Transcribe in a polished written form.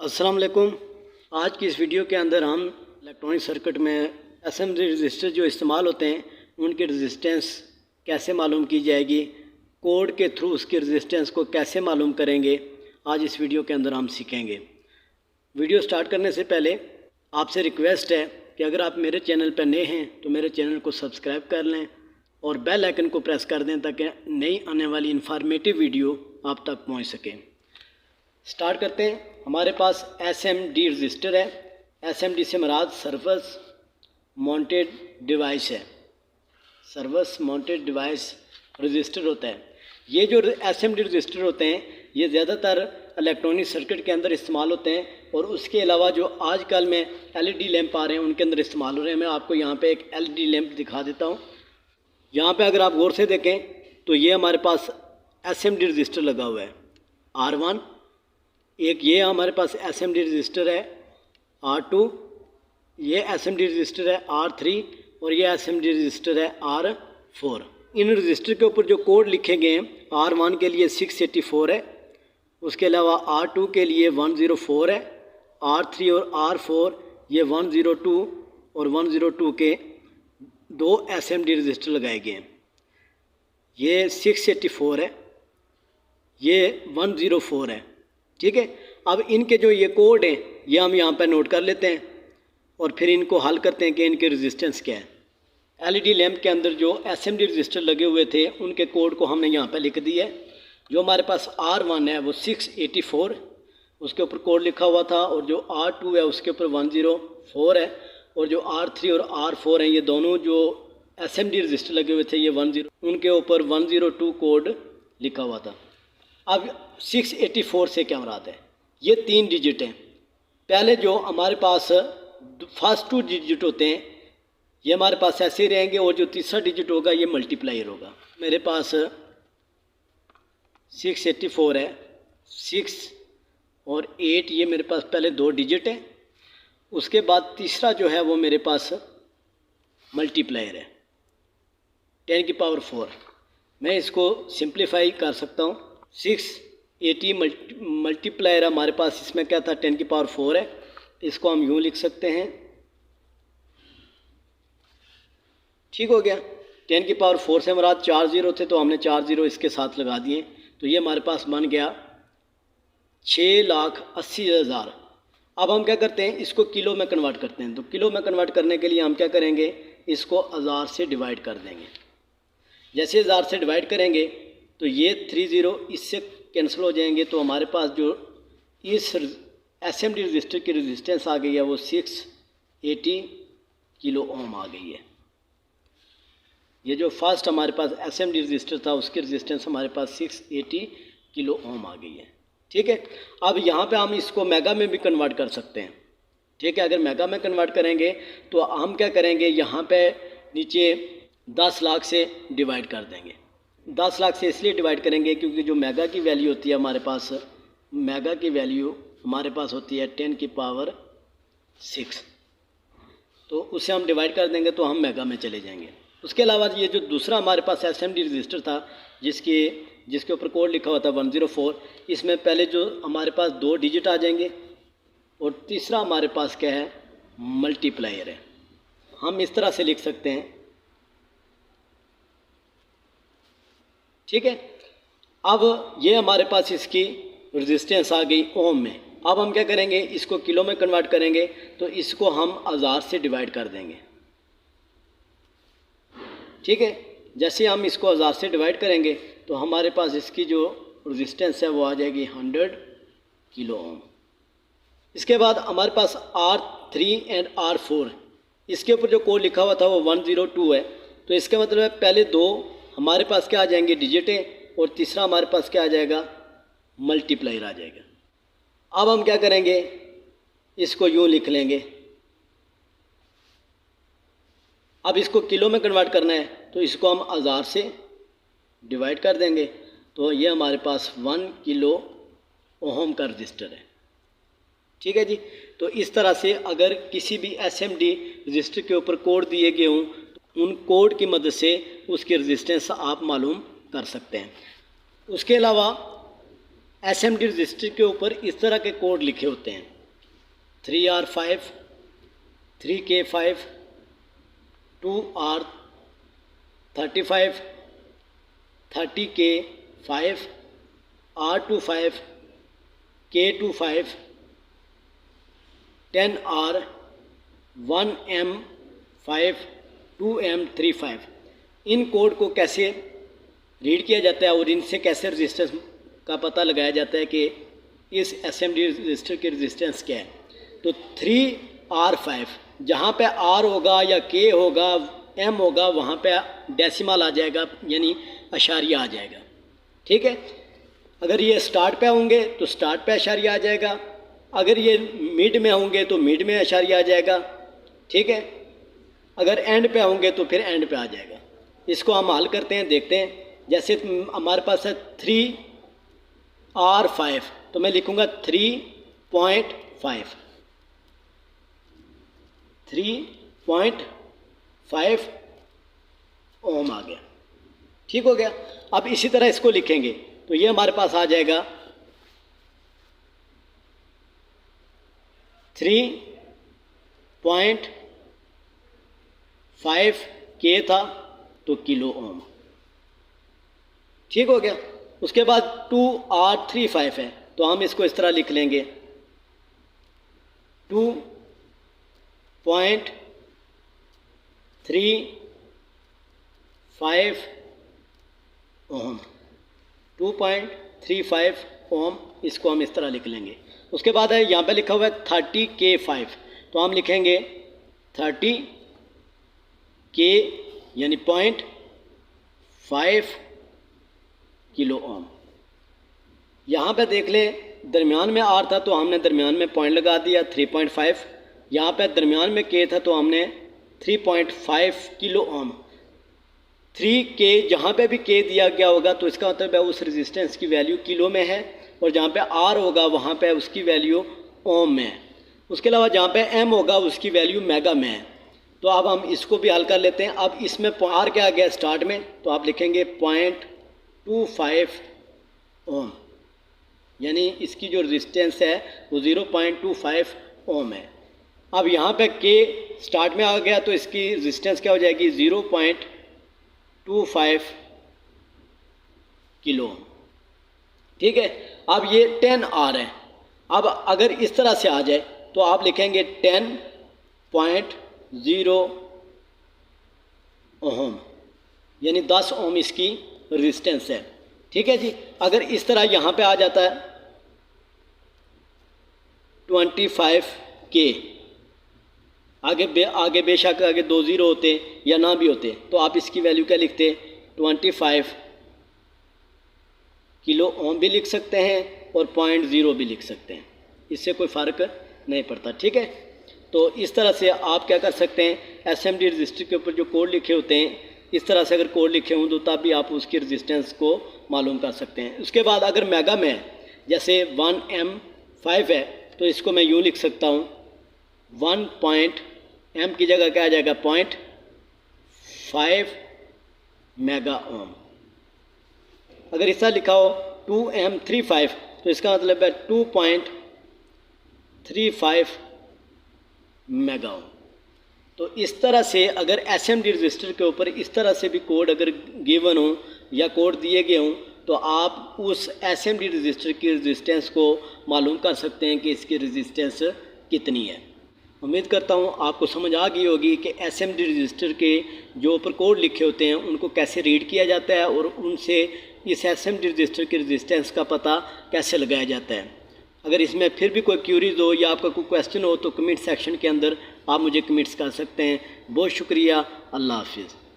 अस्सलाम वालेकुम। आज की इस वीडियो के अंदर हम इलेक्ट्रॉनिक सर्किट में एसएमडी रजिस्टर जो इस्तेमाल होते हैं उनकी रेजिस्टेंस कैसे मालूम की जाएगी, कोड के थ्रू उसकी रेजिस्टेंस को कैसे मालूम करेंगे, आज इस वीडियो के अंदर हम सीखेंगे। वीडियो स्टार्ट करने से पहले आपसे रिक्वेस्ट है कि अगर आप मेरे चैनल पर नए हैं तो मेरे चैनल को सब्सक्राइब कर लें और बेल आइकन को प्रेस कर दें ताकि नई आने वाली इन्फॉर्मेटिव वीडियो आप तक पहुँच सके। स्टार्ट करते हैं। हमारे पास एसएमडी रजिस्टर है। एसएमडी से मुराद सर्विस माउंटेड डिवाइस है। सर्विस माउंटेड डिवाइस रजिस्टर होता है। ये जो एसएमडी रजिस्टर होते हैं ये ज़्यादातर इलेक्ट्रॉनिक सर्किट के अंदर इस्तेमाल होते हैं और उसके अलावा जो आजकल में एलईडी लैंप आ रहे हैं उनके अंदर इस्तेमाल हो रहे हैं। मैं आपको यहाँ पे एक एलईडी लैंप दिखा देता हूँ। यहाँ पे अगर आप गौर से देखें तो ये हमारे पास एसएमडी रजिस्टर लगा हुआ है R1, एक ये हमारे पास एसएमडी रजिस्टर है R2, ये एसएमडी रजिस्टर है R3 और ये एसएमडी रजिस्टर है R4। इन रजिस्टर के ऊपर जो कोड लिखे गए हैं R1 के लिए 684 है, उसके अलावा R2 के लिए 104 है, R3 और R4 ये 102 और 102 के दो एसएमडी रजिस्टर लगाए गए हैं। ये 684 है, ये 104 है। ठीक है, अब इनके जो ये कोड हैं ये हम यहाँ पर नोट कर लेते हैं और फिर इनको हल करते हैं कि इनके रेजिस्टेंस क्या है। एलईडी लैंप के अंदर जो एसएमडी रजिस्टर लगे हुए थे उनके कोड को हमने यहाँ पर लिख दिया है। जो हमारे पास R1 है वो 684 उसके ऊपर कोड लिखा हुआ था और जो R2 है उसके ऊपर 104 है और जो R3 और R4 हैं ये दोनों जो एसएमडी रजिस्टर लगे हुए थे ये 10 उनके ऊपर 102 कोड लिखा हुआ था। अब 684 से क्या मुराद है? ये 3 डिजिट हैं। पहले जो हमारे पास फर्स्ट 2 डिजिट होते हैं ये हमारे पास ऐसे ही रहेंगे और जो तीसरा डिजिट होगा ये मल्टीप्लायर होगा। मेरे पास 684 है, 6 और 8 ये मेरे पास पहले 2 डिजिट हैं। उसके बाद तीसरा जो है वो मेरे पास मल्टीप्लायर है 10 की पावर 4। मैं इसको सिंप्लीफाई कर सकता हूँ। 680 मल्टीप्लायर हमारे पास इसमें क्या था 10 की पावर 4 है। इसको हम यूँ लिख सकते हैं। ठीक हो गया। 10 की पावर 4 से मुराद 4 ज़ीरो थे तो हमने 4 ज़ीरो इसके साथ लगा दिए तो ये हमारे पास बन गया 6,80,000। अब हम क्या करते हैं इसको किलो में कन्वर्ट करते हैं। तो किलो में कन्वर्ट करने के लिए हम क्या करेंगे इसको 1000 से डिवाइड कर देंगे। जैसे 1000 से डिवाइड करेंगे तो ये 30 इससे कैंसिल हो जाएंगे तो हमारे पास जो इस एसएमडी रजिस्टर की रेजिस्टेंस आ गई है वो 680 किलो ओम आ गई है। ये जो फर्स्ट हमारे पास एसएमडी रजिस्टर था उसकी रेजिस्टेंस हमारे पास 680 किलो ओम आ गई है। ठीक है, अब यहाँ पे हम इसको मेगा में भी कन्वर्ट कर सकते हैं। ठीक है, अगर मेगा में कन्वर्ट करेंगे तो हम क्या करेंगे यहाँ पे नीचे 10 लाख से डिवाइड कर देंगे। 10 लाख से इसलिए डिवाइड करेंगे क्योंकि जो मेगा की वैल्यू होती है हमारे पास, मेगा की वैल्यू हमारे पास होती है 10 की पावर 6, तो उसे हम डिवाइड कर देंगे तो हम मेगा में चले जाएंगे। उसके अलावा ये जो दूसरा हमारे पास एसएमडी रजिस्टर था जिसके ऊपर कोड लिखा हुआ था 104, इसमें पहले जो हमारे पास 2 डिजिट आ जाएंगे और तीसरा हमारे पास क्या है मल्टीप्लायर है। हम इस तरह से लिख सकते हैं। ठीक है, अब ये हमारे पास इसकी रेजिस्टेंस आ गई ओम में। अब हम क्या करेंगे इसको किलो में कन्वर्ट करेंगे तो इसको हम 1000 से डिवाइड कर देंगे। ठीक है, जैसे हम इसको 1000 से डिवाइड करेंगे तो हमारे पास इसकी जो रेजिस्टेंस है वो आ जाएगी 100 किलो ओम। इसके बाद हमारे पास R3 एंड R4 इसके ऊपर जो कोड लिखा हुआ था वो 102 है। तो इसका मतलब है पहले 2 हमारे पास क्या आ जाएंगे डिजिटें और तीसरा हमारे पास क्या आ जाएगा मल्टीप्लायर आ जाएगा। अब हम क्या करेंगे इसको यूँ लिख लेंगे। अब इसको किलो में कन्वर्ट करना है तो इसको हम 1000 से डिवाइड कर देंगे तो ये हमारे पास 1 किलो ओम का रजिस्टर है। ठीक है जी, तो इस तरह से अगर किसी भी एसएमडी रजिस्टर के ऊपर कोड दिए गए हों तो उन कोड की मदद से उसकी रेजिस्टेंस आप मालूम कर सकते हैं। उसके अलावा एसएमडी रजिस्टर के ऊपर इस तरह के कोड लिखे होते हैं। 3R5, 3K5, 2R35, 30K5, R25, K25, 10R, 1M5, 2M35। इन कोड को कैसे रीड किया जाता है और इनसे कैसे रेजिस्टेंस का पता लगाया जाता है कि इस एसएमडी रजिस्टर की रेजिस्टेंस क्या है। तो 3R5 जहाँ पे R होगा या K होगा, M होगा, वहाँ पे डेसिमल आ जाएगा, यानी अशारिया आ जाएगा। ठीक है, अगर ये स्टार्ट पे होंगे तो स्टार्ट पे अशारिया आ जाएगा, अगर ये मिड में होंगे तो मिड में अशारिया आ जाएगा। ठीक है, अगर एंड पे होंगे तो फिर एंड पे आ जाएगा। इसको हम हल करते हैं, देखते हैं। जैसे हमारे पास है 3R5, तो मैं लिखूँगा 3.5, 3.5 ओम आ गया। ठीक हो गया। अब इसी तरह इसको लिखेंगे तो ये हमारे पास आ जाएगा 3.5 K था तो किलो ओम। ठीक हो गया। उसके बाद 2R35 है तो हम इसको इस तरह लिख लेंगे 2.35 ओम, 2.35 ओम, इसको हम इस तरह लिख लेंगे। उसके बाद है यहाँ पे लिखा हुआ है 30K5, तो हम लिखेंगे 30K यानी 0.5 किलो ओम। यहाँ पे देख लें दरमियान में आर था तो हमने दरमियान में पॉइंट लगा दिया 3.5, यहाँ पे दरमियान में के था तो हमने 3.5 किलो ओम। 3K जहाँ पे भी के दिया गया होगा तो इसका मतलब है उस रेजिस्टेंस की वैल्यू किलो में है, और जहाँ पे आर होगा वहाँ पे उसकी वैल्यू ओम में है। उसके अलावा जहाँ पे एम होगा उसकी वैल्यू मेगा में है। तो अब हम इसको भी हल कर लेते हैं। अब इसमें आर क्या आ गया स्टार्ट में, तो आप लिखेंगे 0.25 ओम, यानी इसकी जो रेजिस्टेंस है वो 0.25 ओम है। अब यहाँ पे के स्टार्ट में आ गया तो इसकी रेजिस्टेंस क्या हो जाएगी 0.25 किलो ओम। ठीक है, अब ये 10R है। अब अगर इस तरह से आ जाए तो आप लिखेंगे 10.0 ओम, यानी 10 ओम इसकी रेजिस्टेंस है। ठीक है जी। अगर इस तरह यहाँ पे आ जाता है 25K, आगे बेशक आगे 2 ज़ीरो होते या ना भी होते तो आप इसकी वैल्यू क्या लिखते 25 किलो ओम भी लिख सकते हैं और 0.0 भी लिख सकते हैं, इससे कोई फ़र्क नहीं पड़ता। ठीक है, तो इस तरह से आप क्या कर सकते हैं, एसएमडी रजिस्टर के ऊपर जो कोड लिखे होते हैं इस तरह से अगर कोड लिखे हों तो तब भी आप उसकी रेजिस्टेंस को मालूम कर सकते हैं। उसके बाद अगर मेगा में है, जैसे 1M5 है तो इसको मैं यूँ लिख सकता हूँ 1.M की जगह क्या आ जाएगा 0.5 मेगा ओम। अगर इस तरह लिखा हो 2M35 तो इसका मतलब है 2.35 मेगा ओम। तो इस तरह से अगर एसएमडी रजिस्टर के ऊपर इस तरह से भी कोड अगर गिवन हो या कोड दिए गए हों तो आप उस एसएमडी रजिस्टर की रेजिस्टेंस को मालूम कर सकते हैं कि इसकी रेजिस्टेंस कितनी है। उम्मीद करता हूँ आपको समझ आ गई होगी कि एसएमडी रजिस्टर के जो ऊपर कोड लिखे होते हैं उनको कैसे रीड किया जाता है और उनसे इस एसएमडी रजिस्टर की रेजिस्टेंस का पता कैसे लगाया जाता है। अगर इसमें फिर भी कोई क्यूरीज हो या आपका कोई क्वेश्चन हो तो कमेंट सेक्शन के अंदर आप मुझे कमेंट्स कर सकते हैं। बहुत शुक्रिया। अल्लाह हाफिज़।